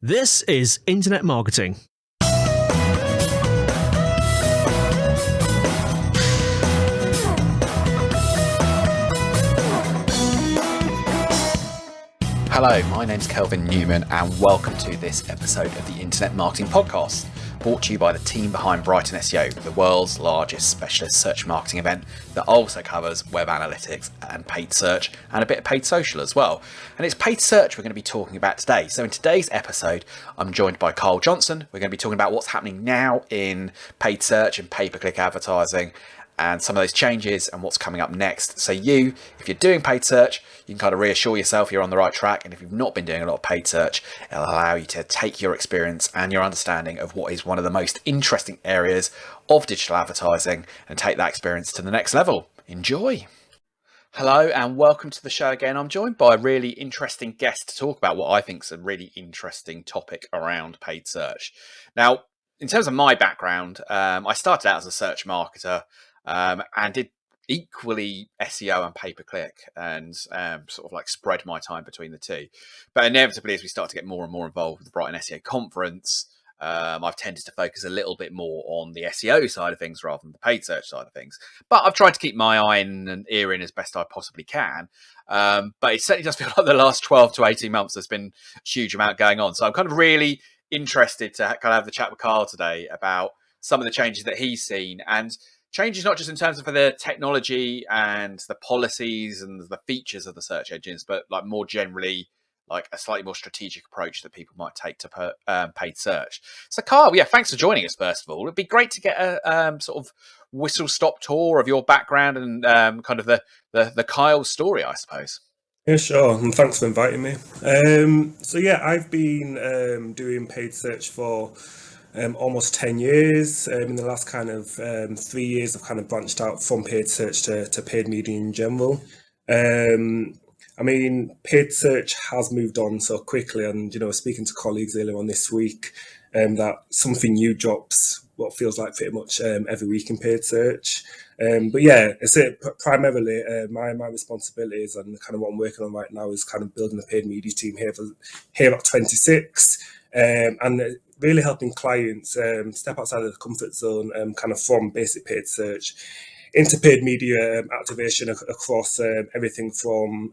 This is Internet Marketing. Hello, my name's Kelvin Newman and welcome to this episode of the Internet Marketing Podcast, brought to you by the team behind brightonSEO, the world's largest specialist search marketing event that also covers web analytics and paid search and a bit of paid social as well. And it's paid search we're going to be talking about today. So in today's episode, I'm joined by Carl Johnson. We're going to be talking about what's happening now in paid search and pay-per-click advertising, and some of those changes and what's coming up next. So if you're doing paid search, you can kind of reassure yourself you're on the right track. And if you've not been doing a lot of paid search, it'll allow you to take your experience and your understanding of what is one of the most interesting areas of digital advertising and take that experience to the next level. Enjoy. Hello and welcome to the show again. I'm joined by a really interesting guest to talk about what I think is a really interesting topic around paid search. Now, in terms of my background, I started out as a search marketer, and did equally SEO and pay-per-click and sort of like spread my time between the two. But inevitably, as we start to get more and more involved with the Brighton SEO conference, I've tended to focus a little bit more on the SEO side of things rather than the paid search side of things. But I've tried to keep my eye in and ear in as best I possibly can. But it certainly does feel like the last 12 to 18 months, there's been a huge amount going on. So I'm kind of really interested to kind of have the chat with Carl today about some of the changes that he's seen, and changes not just in terms of the technology and the policies and the features of the search engines, but like more generally, like a slightly more strategic approach that people might take to paid search. So Carl, thanks for joining us first of all. It'd be great to get a sort of whistle-stop tour of your background and kind of the Kyle story, I suppose. Yeah, sure, and thanks for inviting me. I've been doing paid search for almost 10 years. In the last kind of 3 years, I've kind of branched out from paid search to paid media in general. Paid search has moved on so quickly, and speaking to colleagues earlier on this week, that something new drops what feels like pretty much every week in paid search. It's primarily my responsibilities, and kind of what I'm working on right now is kind of building a paid media team here at 26, and really helping clients step outside of the comfort zone, kind of from basic paid search into paid media activation across everything from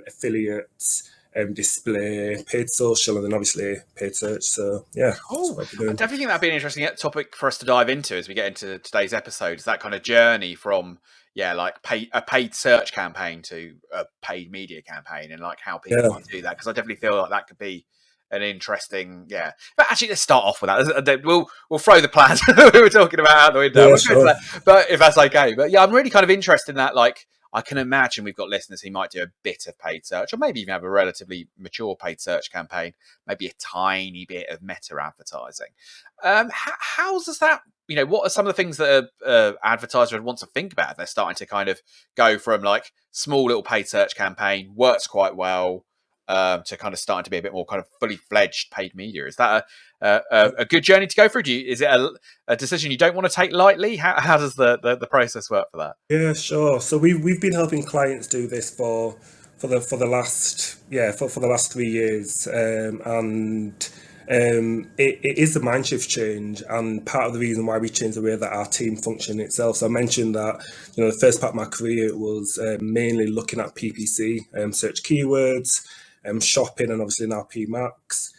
affiliates, display, paid social, and then obviously paid search. So yeah, cool. I definitely think that'd be an interesting topic for us to dive into as we get into today's episode. Is that kind of journey from a paid search campaign to a paid media campaign, and like how people might do that, because I definitely feel like that could be an interesting, But actually, let's start off with that. We'll throw the plans we were talking about out the window. Yeah, sure. But if that's okay. But I'm really kind of interested in that. Like, I can imagine we've got listeners who might do a bit of paid search, or maybe even have a relatively mature paid search campaign, maybe a tiny bit of meta advertising. How does that? What are some of the things that advertisers would want to think about if they're starting to kind of go from like small little paid search campaign, works quite well, to kind of starting to be a bit more kind of fully fledged paid media? Is that a good journey to go through? Is it a decision you don't want to take lightly? How does the process work for that? Yeah, sure. So we've been helping clients do this for the last 3 years, it is a mind shift change, and part of the reason why we changed the way that our team function itself. So I mentioned that the first part of my career was mainly looking at PPC, search keywords, shopping, and obviously now PMax.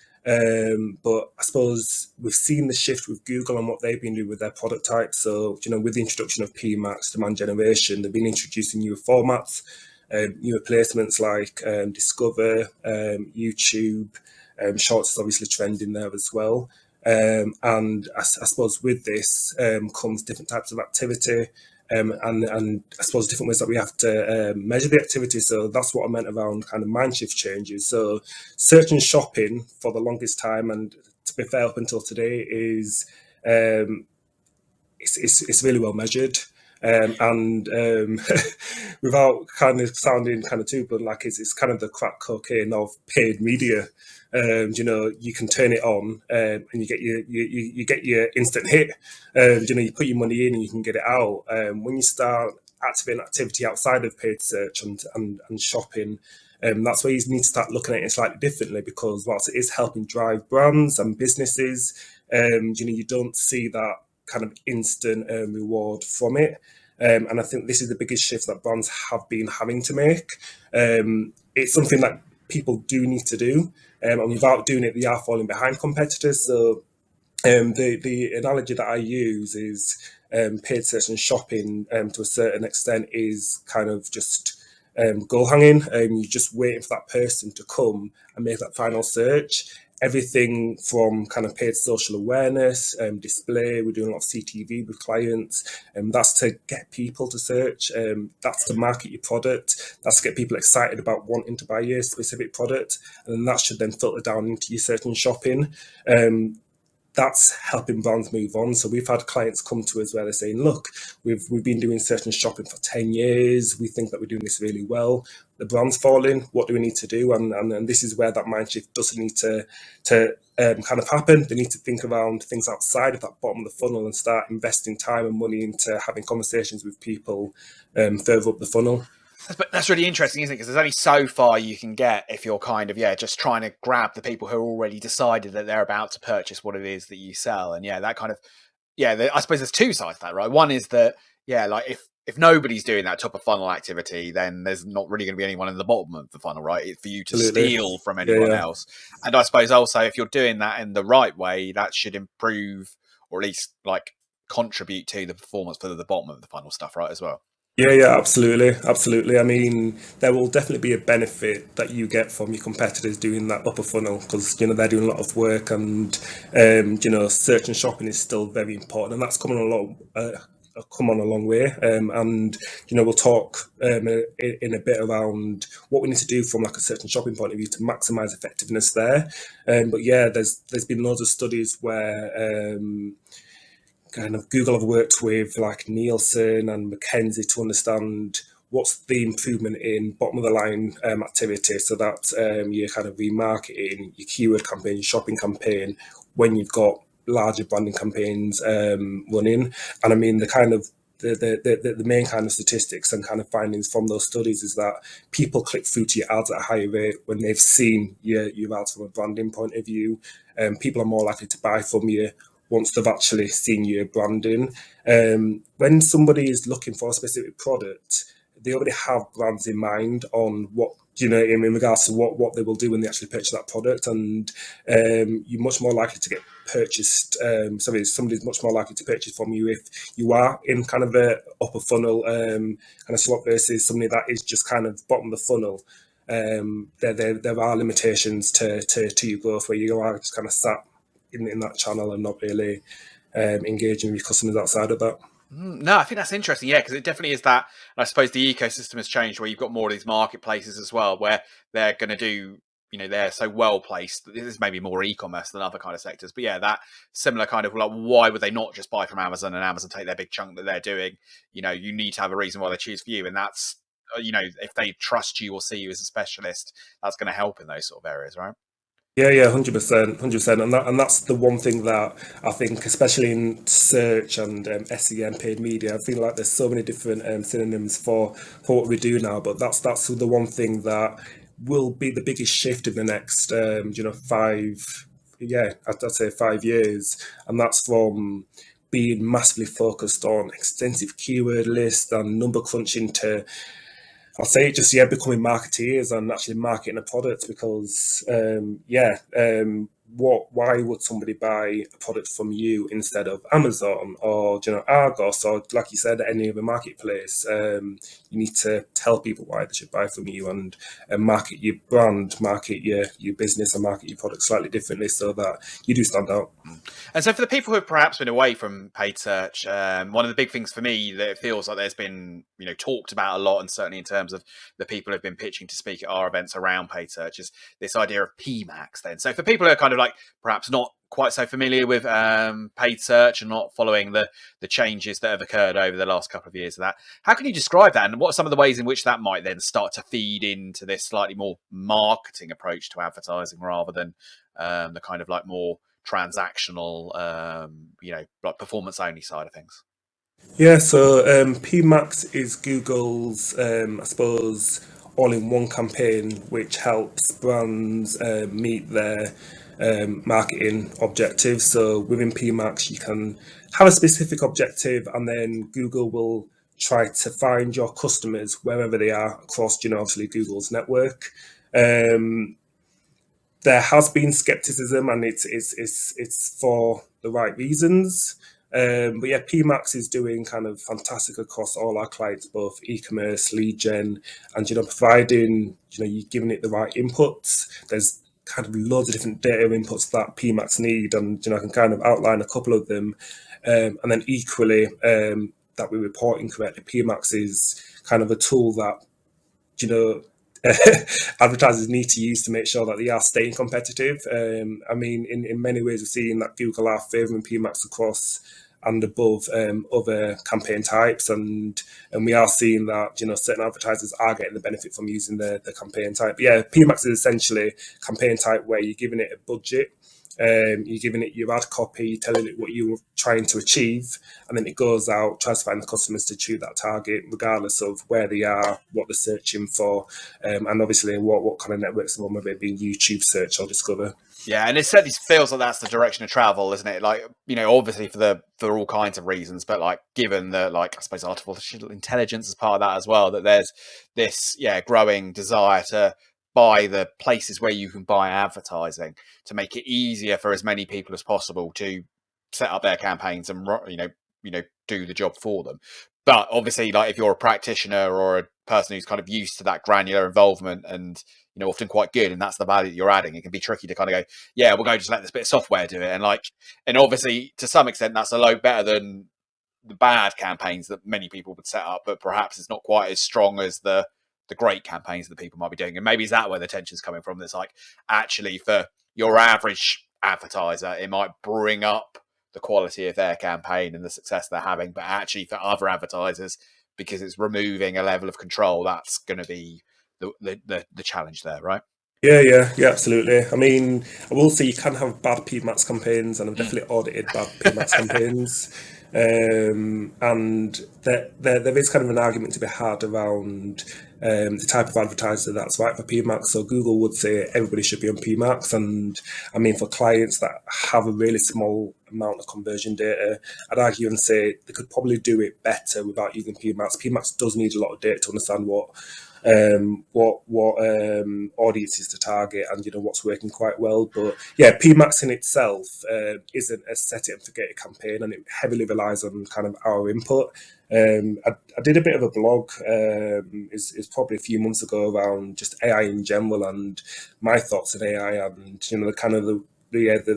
But I suppose we've seen the shift with Google and what they've been doing with their product types. So with the introduction of PMax, demand generation, they've been introducing newer formats, newer placements like Discover, YouTube. Shorts is obviously trending there as well. And I suppose with this comes different types of activity, and I suppose different ways that we have to measure the activity. So that's what I meant around kind of mind shift changes. So search and shopping for the longest time, and to be fair, up until today, is it's really well measured. Without kind of sounding kind of too, but like it's kind of the crack cocaine of paid media. You can turn it on, and you get your instant hit. You put your money in and you can get it out. When you start activating activity outside of paid search and shopping, That's where you need to start looking at it slightly differently, because whilst it is helping drive brands and businesses, you don't see that kind of instant reward from it. And I think this is the biggest shift that brands have been having to make. It's something that people do need to do, and without doing it, they are falling behind competitors. So the analogy that I use is paid search and shopping to a certain extent is kind of just goal hanging. You're just waiting for that person to come and make that final search. Everything from kind of paid social awareness, display, we're doing a lot of CTV with clients, and that's to get people to search, that's to market your product, that's to get people excited about wanting to buy your specific product, and then that should then filter down into your search and shopping. That's helping brands move on. So we've had clients come to us where they're saying, look, we've been doing search and shopping for 10 years. We think that we're doing this really well. The brand's falling. What do we need to do? And this is where that mind shift doesn't need to kind of happen. They need to think around things outside of that bottom of the funnel and start investing time and money into having conversations with people further up the funnel. That's really interesting, isn't it? Because there's only so far you can get if you're kind of, just trying to grab the people who are already decided that they're about to purchase what it is that you sell. And that kind of, I suppose there's two sides to that, right? One is that, like if nobody's doing that top of funnel activity, then there's not really going to be anyone in the bottom of the funnel, right? For you to steal from anyone else. And I suppose also if you're doing that in the right way, that should improve, or at least like contribute to the performance for the bottom of the funnel stuff, right, as well. Yeah, absolutely. I mean, there will definitely be a benefit that you get from your competitors doing that upper funnel, because they're doing a lot of work, and search and shopping is still very important, and that's come on a long way. And we'll talk in a bit around what we need to do from like a search and shopping point of view to maximize effectiveness there. But there's been loads of studies where kind of Google have worked with like Nielsen and McKinsey to understand what's the improvement in bottom of the line activity. So that's your kind of remarketing, your keyword campaign, your shopping campaign, when you've got larger branding campaigns running. And I mean, the kind of the main kind of statistics and kind of findings from those studies is that people click through to your ads at a higher rate when they've seen your ads from a branding point of view. People are more likely to buy from you once they've actually seen your branding. When somebody is looking for a specific product, they already have brands in mind on what, in regards to what they will do when they actually purchase that product. And you're much more likely to get purchased. Somebody's much more likely to purchase from you if you are in kind of a upper funnel kind of slot versus somebody that is just kind of bottom of the funnel. There are limitations to your growth where you are just kind of sat in that channel and not really engaging with customers outside of that. No, I think that's interesting. Yeah, because it definitely is that. And I suppose the ecosystem has changed where you've got more of these marketplaces as well, where they're going to do, they're so well placed. This is maybe more e-commerce than other kind of sectors. But yeah, that similar kind of like, why would they not just buy from Amazon and Amazon take their big chunk that they're doing? You need to have a reason why they choose for you. And that's, if they trust you or see you as a specialist, that's going to help in those sort of areas, right? Yeah, 100%, and that's the one thing that I think, especially in search and SEM paid media, I feel like there's so many different synonyms for what we do now, but that's the one thing that will be the biggest shift in the next 5 years, and that's from being massively focused on extensive keyword lists and number crunching to, I'll say it just, becoming marketeers and actually marketing a product, because, why would somebody buy a product from you instead of Amazon or, Argos, or like you said, any other marketplace? You need to tell people why they should buy from you, and market your brand, market your business, and market your product slightly differently so that you do stand out. And so for the people who have perhaps been away from paid search, one of the big things for me that it feels like there's been, talked about a lot, and certainly in terms of the people who've been pitching to speak at our events around paid search, is this idea of PMax then. So for people who are kind of like perhaps not quite so familiar with paid search and not following the changes that have occurred over the last couple of years of that, how can you describe that, and what are some of the ways in which that might then start to feed into this slightly more marketing approach to advertising rather than the kind of like more transactional, like performance only side of things? Yeah, so PMax is Google's, I suppose, all in one campaign, which helps brands meet their marketing objectives. So within PMax, you can have a specific objective, and then Google will try to find your customers wherever they are across, obviously Google's network. There has been skepticism, and it's for the right reasons. But yeah, PMax is doing kind of fantastic across all our clients, both e-commerce, lead gen, and providing you're giving it the right inputs. There's kind of loads of different data inputs that PMax need, and I can kind of outline a couple of them. And then equally, that we're reporting correctly, PMax is kind of a tool that you know advertisers need to use to make sure that they are staying competitive. I mean, in many ways, we're seeing that Google are favouring PMax across and above other campaign types, and we are seeing that certain advertisers are getting the benefit from using the campaign type. But yeah, PMax is essentially a campaign type where you're giving it a budget. You're giving it your ad copy, telling it what you're trying to achieve, and then it goes out, tries to find the customers to choose that target, regardless of where they are, what they're searching for, and obviously what kind of networks they're on, whether it be YouTube search or Discover. Yeah, and it certainly feels like that's the direction of travel, isn't it? Like, obviously for all kinds of reasons, but like given that, like, I suppose artificial intelligence is part of that as well, that there's this growing desire to buy the places where you can buy advertising to make it easier for as many people as possible to set up their campaigns and do the job for them. But obviously, like, if you're a practitioner or a person who's kind of used to that granular involvement and often quite good, and that's the value that you're adding, it can be tricky to kind of go, yeah, we'll go just let this bit of software do it. And obviously to some extent that's a lot better than the bad campaigns that many people would set up, but perhaps it's not quite as strong as the great campaigns that people might be doing. And maybe is that where the tension's coming from? That's like, actually, for your average advertiser, it might bring up the quality of their campaign and the success they're having, but actually for other advertisers, because it's removing a level of control, that's going to be the challenge there, right? Yeah, absolutely. I mean, I will say you can have bad PMax campaigns, and I've definitely audited bad PMax campaigns. And there is kind of an argument to be had around the type of advertiser that's right for PMax. So Google would say everybody should be on PMax, and I mean, for clients that have a really small amount of conversion data, I'd argue and say they could probably do it better without using PMax. PMax does need a lot of data to understand what audiences to target and what's working quite well. But yeah, PMax in itself isn't a set it and forget it campaign, and it heavily relies on kind of our input. I did a bit of a blog is probably a few months ago around just AI in general and my thoughts on AI, and the kind of the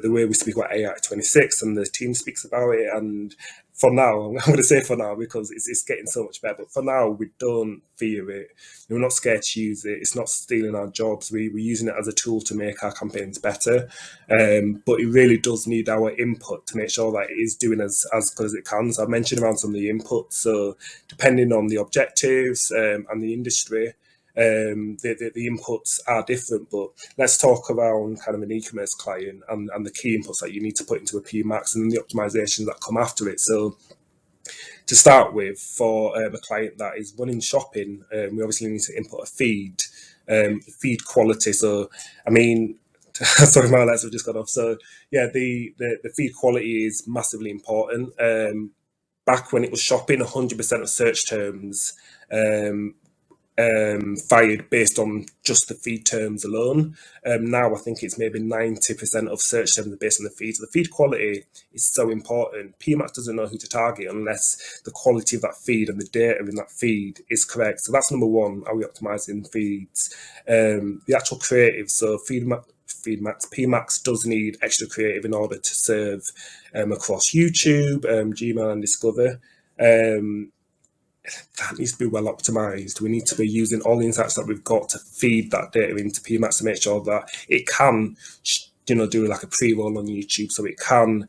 way we speak about AI at 26 and the team speaks about it. And for now, I'm going to say for now, because it's getting so much better, but for now we don't fear it. We're not scared to use it. It's not stealing our jobs. We're using it as a tool to make our campaigns better, but it really does need our input to make sure that it is doing as good as it can. So I mentioned around some of the inputs, so depending on the objectives and the industry, the inputs are different. But let's talk around kind of an e-commerce client and the key inputs that you need to put into a PMax, and then the optimizations that come after it. So to start with, for a client that is running shopping, we obviously need to input a feed quality. So I mean, sorry, my lights have just got off. So yeah, the feed quality is massively important. Back when it was shopping, 100% of search terms fired based on just the feed terms alone. Now I think it's maybe 90% of search terms are based on the feed. So the feed quality is so important. PMax doesn't know who to target unless the quality of that feed and the data in that feed is correct. So that's number one. Are we optimizing feeds? The actual creative. So PMax does need extra creative in order to serve across YouTube, Gmail, and Discover. That needs to be well optimized. We need to be using all the insights that we've got to feed that data into PMax to make sure that it can, do like a pre-roll on YouTube, so it can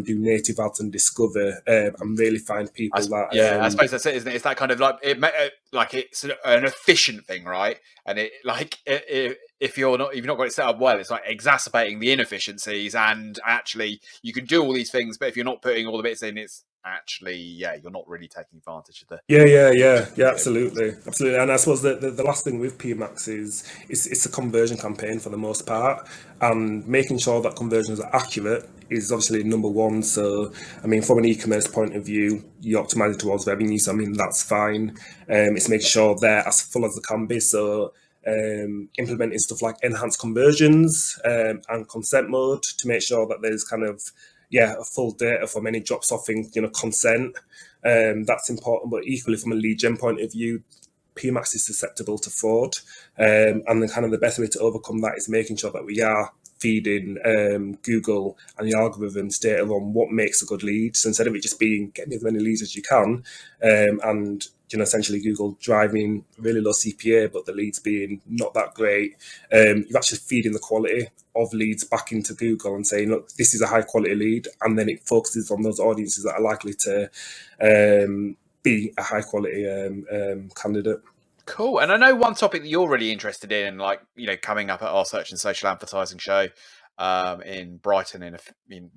do native ads and Discover and really find people that. I suppose that's it, isn't it? It's that kind of like it's an efficient thing, right? And if you've not got it set up well, it's like exacerbating the inefficiencies. And actually, you can do all these things, but if you're not putting all the bits in, it's actually, you're not really taking advantage of the. Yeah, absolutely. And I suppose the last thing with PMax is it's a conversion campaign for the most part, and making sure that conversions are accurate is obviously number one. So, I mean, from an e-commerce point of view, you optimize it towards revenue. So, I mean, that's fine. It's making sure they're as full as they can be. So, implementing stuff like enhanced conversions and consent mode to make sure that there's kind of a full data from any drops off in consent. That's important, but equally from a lead gen point of view, PMax is susceptible to fraud, and then kind of the best way to overcome that is making sure that we are feeding Google and the algorithms data on what makes a good lead. So instead of it just being getting as many leads as you can, and essentially Google driving really low CPA, but the leads being not that great, you're actually feeding the quality of leads back into Google and saying, look, this is a high quality lead, and then it focuses on those audiences that are likely to be a high quality candidate. Cool. And I know one topic that you're really interested in, like, coming up at our Search and Social Advertising show in Brighton in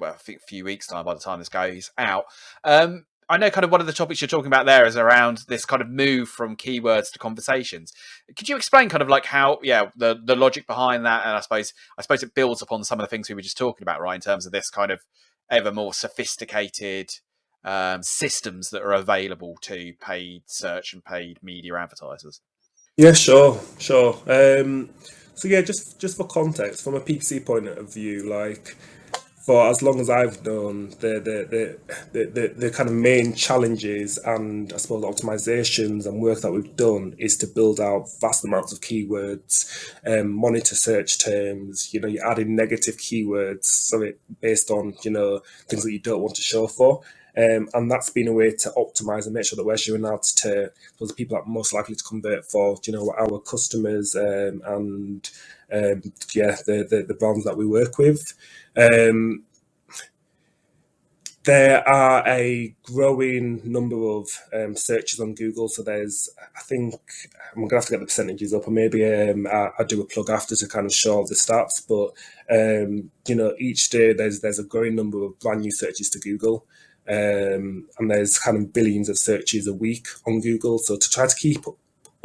I think a few weeks' time by the time this goes out. I know kind of one of the topics you're talking about there is around this kind of move from keywords to conversations. Could you explain kind of like how, the logic behind that? And I suppose it builds upon some of the things we were just talking about, right? In terms of this kind of ever more sophisticated systems that are available to paid search and paid media advertisers. Yeah, sure. So yeah, just for context, from a PPC point of view, like for as long as I've known, the kind of main challenges and I suppose optimizations and work that we've done is to build out vast amounts of keywords, monitor search terms. You're adding negative keywords, so based on things that you don't want to show for. And that's been a way to optimize and make sure that we're showing out to those people that are most likely to convert for our customers and the brands that we work with. There are a growing number of searches on Google. So there's, I think, I'm going to have to get the percentages up, or maybe I'll do a plug after to kind of show the stats. But each day there's a growing number of brand new searches to Google. And there's kind of billions of searches a week on Google. So to try to keep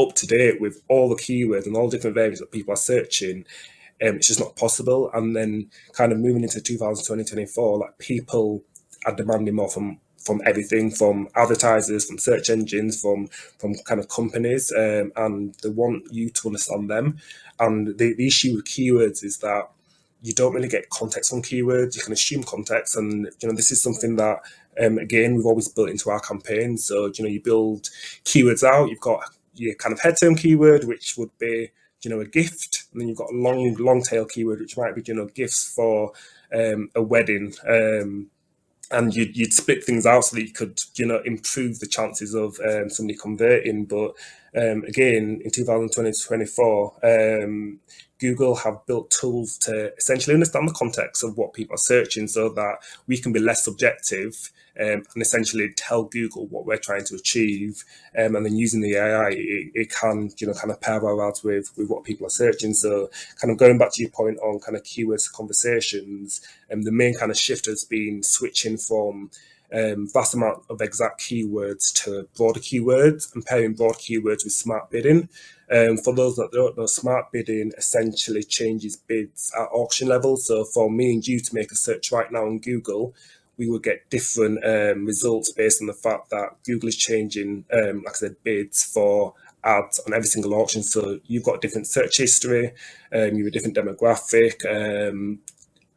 up to date with all the keywords and all different variants that people are searching, it's just not possible. And then kind of moving into 2024, like people are demanding more from everything, from advertisers, from search engines, from kind of companies, and they want you to understand them. And the issue with keywords is that you don't really get context on keywords. You can assume context, and this is something that again we've always built into our campaign. So you build keywords out. You've got your kind of head term keyword, which would be a gift, and then you've got a long tail keyword, which might be gifts for a wedding. And you'd split things out so that you could, improve the chances of somebody converting. But again, in 2024, Google have built tools to essentially understand the context of what people are searching so that we can be less subjective and essentially tell Google what we're trying to achieve. And then using the AI, it can, kind of pair our ads with what people are searching. So kind of going back to your point on kind of keywords to conversations, the main kind of shift has been switching from vast amount of exact keywords to broader keywords and pairing broad keywords with smart bidding. For those that don't know, smart bidding essentially changes bids at auction level. So for me and you to make a search right now on Google, we would get different results based on the fact that Google is changing, like I said, bids for ads on every single auction. So you've got a different search history, you have a different demographic,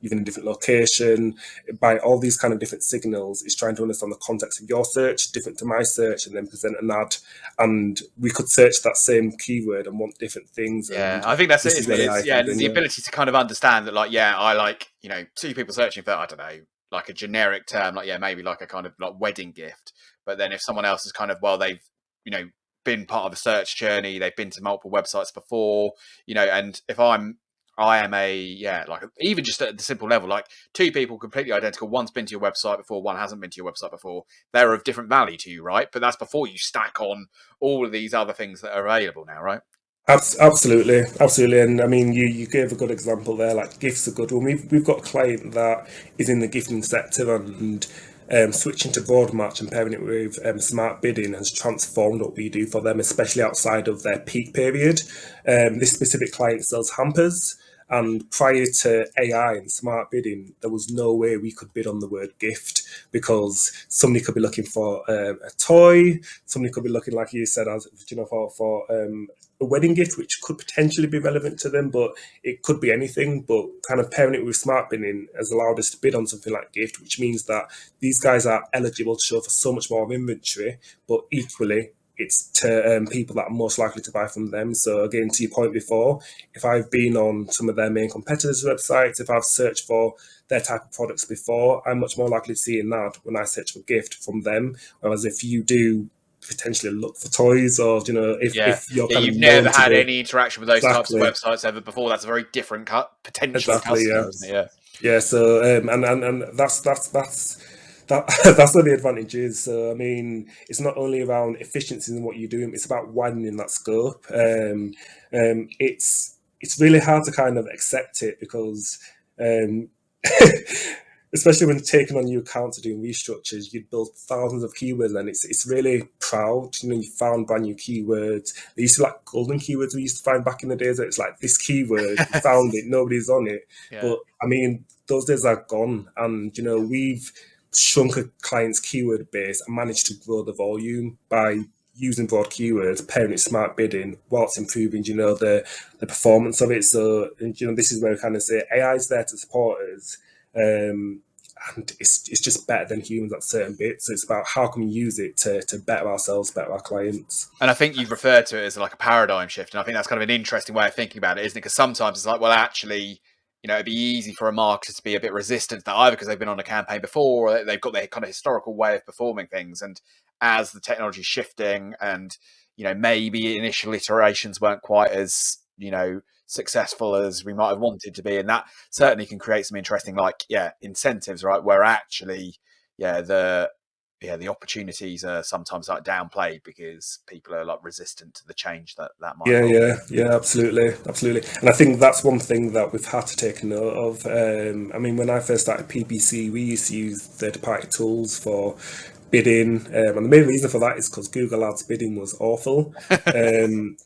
you're in a different location. By all these kind of different signals, it's trying to understand the context of your search, different to my search, and then present an ad. And we could search that same keyword and want different things. Yeah, and I think that's it, isn't it? It's The ability to kind of understand that, like, I like, two people searching for, I don't know, like a generic term, like, maybe like a kind of like wedding gift. But then if someone else is kind of, well, they've, been part of a search journey, they've been to multiple websites before, and if I am like even just at the simple level, like two people completely identical, one's been to your website before, one hasn't been to your website before, they're of different value to you, right? But that's before you stack on all of these other things that are available now, right? Absolutely. And I mean, you gave a good example there. Like gifts are good one. We've got a client that is in the gifting sector, and switching to broad match and pairing it with smart bidding has transformed what we do for them, especially outside of their peak period. This specific client sells hampers, and prior to AI and smart bidding, there was no way we could bid on the word gift, because somebody could be looking for a toy, somebody could be looking, like you said, as for a wedding gift, which could potentially be relevant to them, but it could be anything. But kind of pairing it with smart bidding has allowed us to bid on something like gift, which means that these guys are eligible to show for so much more inventory, but equally it's to people that are most likely to buy from them. So again, to your point before, if I've been on some of their main competitors' websites, if I've searched for their type of products before, I'm much more likely to see an ad when I search for gift from them. Whereas if you do potentially look for toys, or if you're kind you've of never known to had be, any interaction with those types of exactly, websites ever before, that's a very different potential exactly, customer, yeah. isn't it? Yeah, so and that's that that's where the advantage is. So I mean, it's not only around efficiency in what you're doing; it's about widening that scope. It's really hard to kind of accept it, because um, especially when taking on new accounts or doing restructures, you'd build thousands of keywords, and it's really proud. You found brand new keywords. They used to like golden keywords we used to find back in the days. It's like this keyword, we found it, nobody's on it. Yeah. But I mean, those days are gone, and we've shrunk a client's keyword base and managed to grow the volume by using broad keywords, pairing it smart bidding, whilst improving, the performance of it. So, this is where we kind of say AI is there to support us, and it's just better than humans at certain bits. So it's about how can we use it to better ourselves, better our clients. And I think you've referred to it as like a paradigm shift, and I think that's kind of an interesting way of thinking about it, isn't it? Because sometimes it's like, well, actually, it'd be easy for a marketer to be a bit resistant to that, either because they've been on a campaign before, or they've got their kind of historical way of performing things. And as the technology's shifting, and maybe initial iterations weren't quite as successful as we might have wanted to be, and that certainly can create some interesting, incentives, right? Where actually, the opportunities are sometimes like downplayed because people are like resistant to the change that might. Yeah, absolutely. And I think that's one thing that we've had to take note of. I mean, when I first started PPC, we used to use third-party tools for bidding, and the main reason for that is because Google Ads bidding was awful.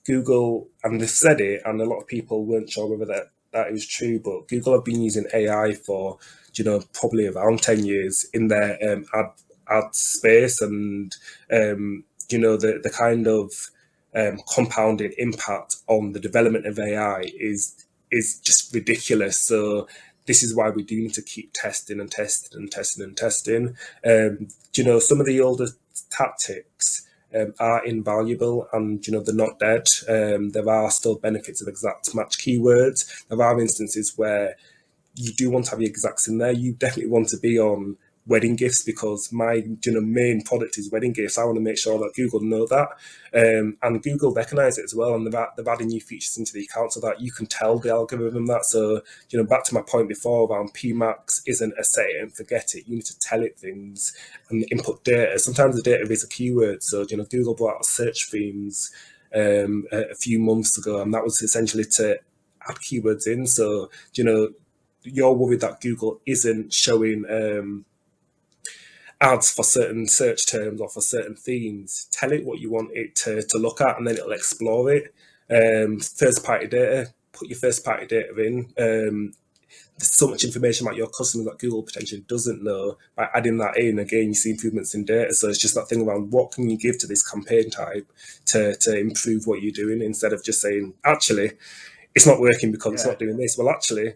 Google, and they've said it, and a lot of people weren't sure whether that is true, but Google have been using AI for probably around 10 years in their ad space, and the kind of compounding impact on the development of AI is just ridiculous. So this is why we do need to keep testing and testing and testing and testing. Some of the older tactics are invaluable, and they're not dead. There are still benefits of exact match keywords. There are instances where you do want to have your exacts in there. You definitely want to be on wedding gifts, because my main product is wedding gifts. I want to make sure that Google know that, and Google recognize it as well, and they've added new features into the account so that you can tell the algorithm that. So back to my point before around PMax isn't a set it and forget it. You need to tell it things and input data. Sometimes the data is a keyword. So Google brought out search themes a few months ago, and that was essentially to add keywords in. So you're worried that Google isn't showing ads for certain search terms or for certain themes. Tell it what you want it to look at, and then it'll explore it. First party data, put your first party data in. There's so much information about your customers that Google potentially doesn't know. By adding that in, again, you see improvements in data. So it's just that thing around what can you give to this campaign type to improve what you're doing, instead of just saying, actually, it's not working because it's not doing this. Well, actually,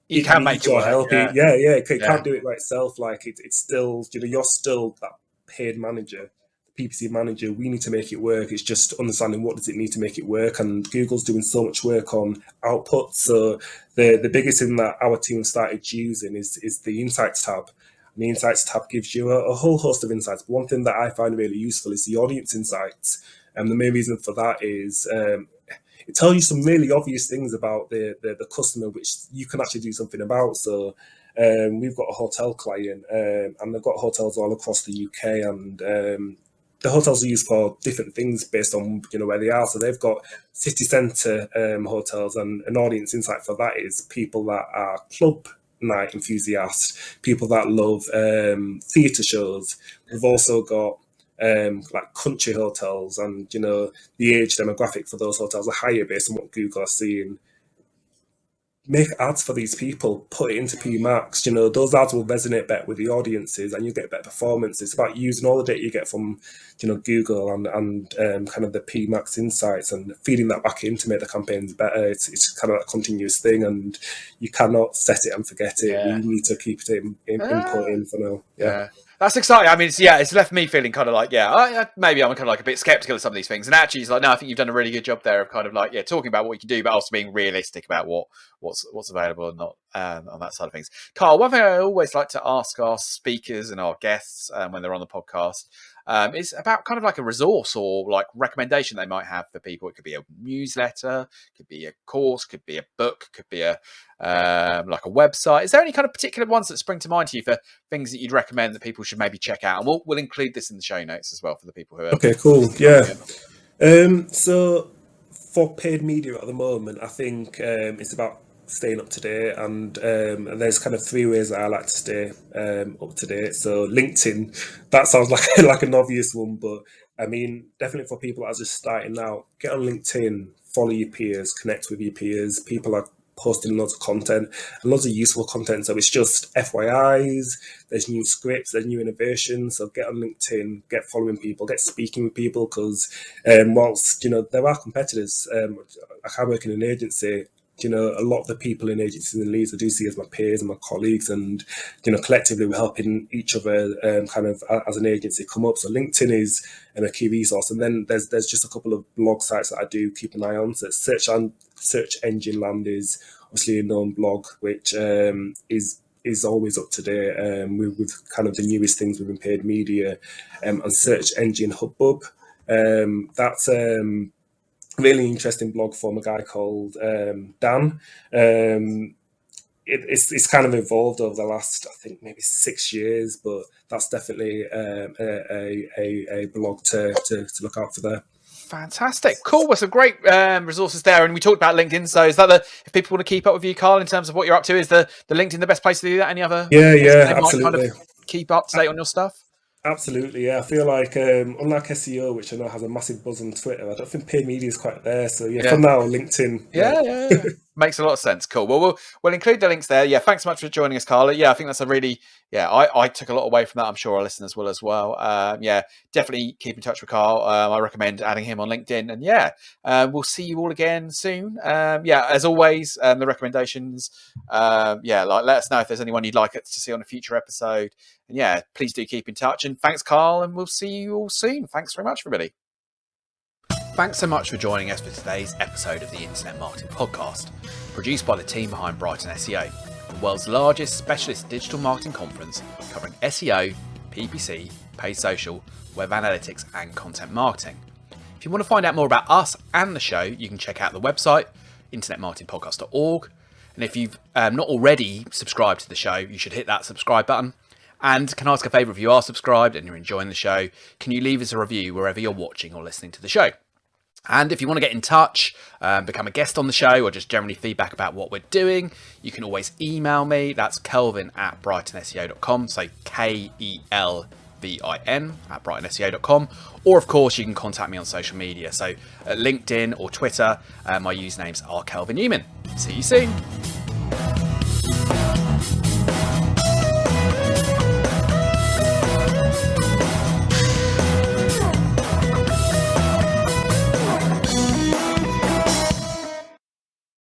you it can needs make it your work. help. It can't do it by itself. Like it's still, you're still that paid manager, PPC manager. We need to make it work. It's just understanding what does it need to make it work. And Google's doing so much work on output. So the biggest thing that our team started using is the Insights tab. And the Insights tab gives you a whole host of insights. But one thing that I find really useful is the audience insights. And the main reason for that is it tells you some really obvious things about the customer, which you can actually do something about. So we've got a hotel client, and they've got hotels all across the UK, and the hotels are used for different things based on where they are. So they've got city centre hotels, and an audience insight for that is people that are club night enthusiasts, people that love theatre shows. We've also got like country hotels, and the age demographic for those hotels are higher based on what Google are seeing. Make ads for these people, put it into PMax. Those ads will resonate better with the audiences, and you get better performance. It's about using all the data you get from Google and kind of the PMax insights and feeding that back in to make the campaigns better. It's kind of a continuous thing, and you cannot set it and forget it. You need to keep it input in for now. Yeah. That's exciting. I mean, it's left me feeling kind of like, maybe I'm kind of like a bit skeptical of some of these things. And actually, it's like, no, I think you've done a really good job there of kind of like, talking about what you can do, but also being realistic about what's available and not on that side of things. Carl, one thing I always like to ask our speakers and our guests when they're on the podcast is about kind of like a resource or like recommendation they might have for people. It could be a newsletter, could be a course, could be a book, could be a like a website. Is there any kind of particular ones that spring to mind to you for things that you'd recommend that people should maybe check out? And we'll include this in the show notes as well for the people who are... Okay, cool. Yeah. So for paid media at the moment, I think it's about staying up to date, and there's kind of 3 ways that I like to stay up to date. So LinkedIn, that sounds like an obvious one, but I mean, definitely for people that are just starting out, get on LinkedIn, follow your peers, connect with your peers. People are posting loads of content and loads of useful content. So it's just FYIs, there's new scripts, there's new innovations. So get on LinkedIn, get following people, get speaking with people, because whilst, there are competitors, I work in an agency, a lot of the people in agencies and leads I do see as my peers and my colleagues, and collectively we're helping each other kind of as an agency come up. So LinkedIn is a key resource, and then there's just a couple of blog sites that I do keep an eye on. So Search Engine Land is obviously a known blog which is always up to date with kind of the newest things within paid media, and Search Engine Hubbub. That's really interesting blog from a guy called Dan. It's kind of evolved over the last, I think, maybe 6 years, but that's definitely a blog to look out for there. Fantastic. Cool. Well, some great resources there. And we talked about LinkedIn. So is that if people want to keep up with you, Carl, in terms of what you're up to, is the LinkedIn the best place to do that? Any other? Yeah, absolutely. Kind of keep up to date on your stuff? Absolutely, yeah. I feel like, unlike SEO, which I know has a massive buzz on Twitter, I don't think paid media is quite there. So for now, LinkedIn. Yeah. Makes a lot of sense. Cool. Well, we'll include the links there. Yeah, thanks so much for joining us, Carla. Yeah, I think that's a really, I took a lot away from that. I'm sure our listeners will as well. Definitely keep in touch with Carl. I recommend adding him on LinkedIn. And we'll see you all again soon. As always, the recommendations. Let us know if there's anyone you'd like us to see on a future episode. And please do keep in touch. And thanks, Carl. And we'll see you all soon. Thanks very much, everybody. Thanks so much for joining us for today's episode of the Internet Marketing Podcast, produced by the team behind BrightonSEO, the world's largest specialist digital marketing conference covering SEO, PPC, paid social, web analytics, and content marketing. If you want to find out more about us and the show, you can check out the website, internetmarketingpodcast.org. And if you've not already subscribed to the show, you should hit that subscribe button. And can I ask a favour, if you are subscribed and you're enjoying the show, can you leave us a review wherever you're watching or listening to the show? And if you want to get in touch, become a guest on the show, or just generally feedback about what we're doing, you can always email me. That's kelvin@brightonSEO.com. So KELVIN@brightonSEO.com. Or, of course, you can contact me on social media. So LinkedIn or Twitter, my usernames are Kelvin Newman. See you soon.